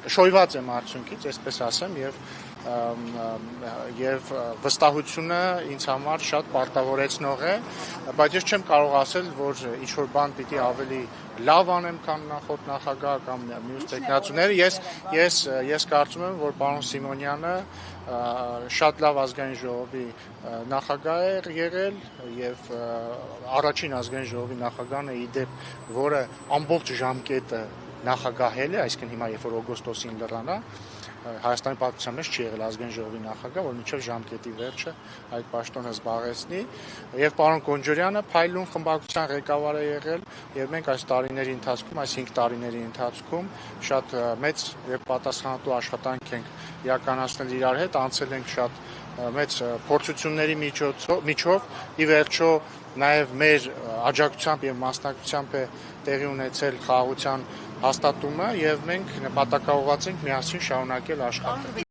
շոյված եմ արդյունքից, այսպես ասեմ, եւ վստահությունը ինձ համար շատ պարտավորեցնող է, բայց ես չեմ կարող ասել, որ ինչ-որ բան պիտի ավելի լավ անեմ, քան նախորդ նախագահը կամ մյուս տեխնացուները։ Ես կարծում եմ, որ պարոն Սիմոնյանը շատ լավ ազգային ժողովի նախագահ է եղել եւ առաջին ազգային ժողովի նախագահն է իդեպ, որը ամբողջ ժամկետը նախագահել է, այսինքն հիմա երբ որ օգոստոսին լրանա, Հայաստանի պատմության մեջ չի եղել ազգային ժողովի նախագահ, որ մինչև ժամկետի վերջը այդ պաշտոնը զբաղեցնի, եւ պարոն Կոնջորյանը փայլուն խմբակցության ղեկավար է եղել, եւ մենք այս տարիների ընթացքում, այս 5 տարիների ընթացքում շատ մեծ եւ պատասխանատու աշխատանք ենք իրականացնել իրար հետ, անցել ենք շատ մեծ փորձությունների միջով, ի վերջո նաեւ մեր աջակցությամբ եւ մասնակցությամբ է տեղի ունեցել խաղաղության հաստատումը եւ մենք նպատակաուղղված ենք միասին շարունակել աշխատել։